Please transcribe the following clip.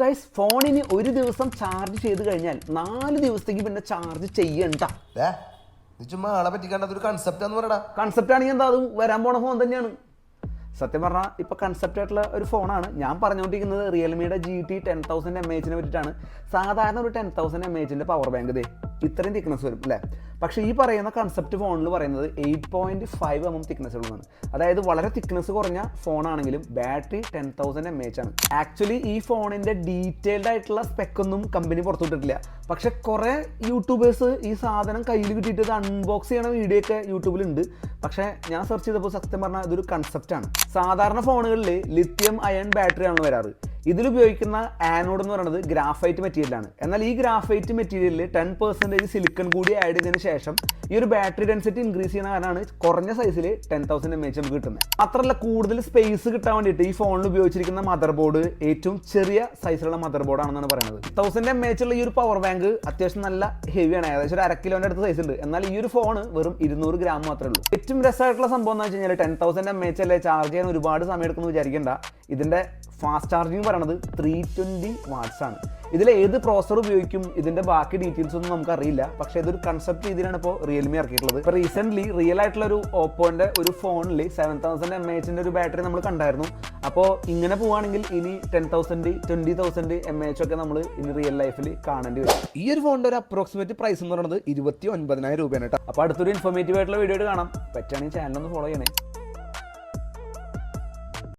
Guys, ഫോണിന് ഒരു ദിവസം ചാർജ് ചെയ്ത് കഴിഞ്ഞാൽ 4 ദിവസത്തേക്ക് പിന്നെ ചാർജ് ചെയ്യണ്ട. ചുമ്മാ ആളെ പറ്റിക്കാണ്ടതൊരു കൺസെപ്റ്റ് പറയടാ. കൺസെപ്റ്റ് ആണെങ്കിൽ എന്താ, അത് വരാൻ പോണ ഫോൺ തന്നെയാണ്. സത്യം പറഞ്ഞാൽ ഇപ്പോൾ കൺസെപ്റ്റ് ആയിട്ടുള്ള ഒരു ഫോണാണ് ഞാൻ പറഞ്ഞുകൊണ്ടിരിക്കുന്നത്. റിയൽമിയുടെ GT 10,000 mAh പറ്റിയിട്ടാണ്. സാധാരണ ഒരു 10,000 mAh പവർ ബാങ്ക് ഇത്രയും തിക്നെസ് വരും അല്ലേ. പക്ഷേ ഈ പറയുന്ന കൺസെപ്റ്റ് ഫോണിൽ പറയുന്നത് 8.5 mm തിക്നെസ് ഉള്ളതാണ്. അതായത് വളരെ തിക്നെസ് കുറഞ്ഞ ഫോണാണെങ്കിലും ബാറ്ററി 10,000 mAh ആണ്. ആക്ച്വലി ഈ ഫോണിൻ്റെ ഡീറ്റെയിൽഡ് ആയിട്ടുള്ള സ്പെക്കൊന്നും കമ്പനി പുറത്തുവിട്ടിട്ടില്ല. പക്ഷെ കുറേ യൂട്യൂബേഴ്സ് ഈ സാധനം കയ്യിൽ കിട്ടിയിട്ട് അൺബോക്സ് ചെയ്യണ വീഡിയോ ഒക്കെ യൂട്യൂബിലുണ്ട്. പക്ഷേ ഞാൻ സെർച്ച് ചെയ്തപ്പോൾ സത്യം പറഞ്ഞാൽ ഇതൊരു കൺസെപ്റ്റാണ്. സാധാരണ ഫോണുകളിൽ ലിഥിയം അയൺ ബാറ്ററിയാണ് വരാറ്. ഇതിലുപയോഗിക്കുന്ന ആനോഡ് എന്ന് പറയുന്നത് ഗ്രാഫൈറ്റ് മെറ്റീരിയലാണ്. എന്നാൽ ഈ ഗ്രാഫൈറ്റ് മെറ്റീരിയലിൽ 10% സിലിക്കൺ കൂടി ആഡ് ചെയ്തതിന് ശേഷം ഈ ഒരു ബാറ്ററി ഡെൻസിറ്റി ഇൻക്രീസ് ചെയ്യുന്ന കാരണമാണ് കുറഞ്ഞ സൈസിൽ 10,000 mAh നമുക്ക് കിട്ടുന്നത്. മാത്രമല്ല കൂടുതൽ സ്പേസ് കിട്ടാൻ വേണ്ടിയിട്ട് ഈ ഫോണിൽ ഉപയോഗിച്ചിരിക്കുന്ന മദർ ബോർഡ് ഏറ്റവും ചെറിയ സൈസിലുള്ള മദർ ബോർഡാണെന്നാണ് പറയുന്നത്. 1000 mAh ഉള്ള ഈ ഒരു പവർ ബാങ്ക് അത്യാവശ്യം നല്ല ഹെവിയാണ്. ഏകദേശം ഒരു 1 കിലോന്റെ അടുത്ത് സൈസ് ഉണ്ട്. എന്നാൽ ഈ ഒരു ഫോൺ വെറും 200 ഗ്രാം മാത്രമേ ഉള്ളൂ. ഏറ്റവും രസമായിട്ടുള്ള സംഭവം എന്ന് വെച്ച് കഴിഞ്ഞാൽ 10,000 mAh അല്ലേ, ചാർജ് ചെയ്യാൻ ഒരുപാട് സമയം എടുക്കുമെന്ന് വിചാരിക്കേണ്ട. ഇതിൻ്റെ ഫാസ്റ്റ് ചാർജിങ് പറയണത് 320 വാട്ട്സ് ആണ്. ഇതിൽ ഏത് പ്രോസർ ഉപയോഗിക്കും, ഇതിൻ്റെ ബാക്കി ഡീറ്റെയിൽസ് ഒന്നും നമുക്ക് അറിയില്ല. പക്ഷേ ഇതൊരു കൺസെപ്റ്റ് രീതിയിലാണ് ഇപ്പോൾ റിയൽമി ഇറക്കിയിട്ടുള്ളത്. ഇപ്പോൾ റീസെൻ്റ്ലി റിയൽ ആയിട്ടുള്ള ഒരു ഓപ്പോൻ്റെ ഒരു ഫോണിൽ 7000 mAh ഒരു ബാറ്ററി നമ്മൾ കണ്ടായിരുന്നു. അപ്പോൾ ഇങ്ങനെ പോവുകയാണെങ്കിൽ ഇനി 10,000 20,000 mAh ഒക്കെ നമ്മൾ ഇനി റിയൽ ലൈഫിൽ കാണേണ്ടി വരും. ഈ ഒരു ഫോണിൻ്റെ ഒരു അപ്രോക്സിമേറ്റ് പ്രൈസ് എന്ന് പറയുന്നത് 29,000 രൂപയാണ് കേട്ടോ. അപ്പോൾ അടുത്തൊരു ഇൻഫോർമേറ്റീവ് ആയിട്ടുള്ള വീഡിയോ കാണാം. പറ്റുകയാണെങ്കിൽ ചാനൽ ഒന്ന് ഫോളോ ചെയ്യണേ.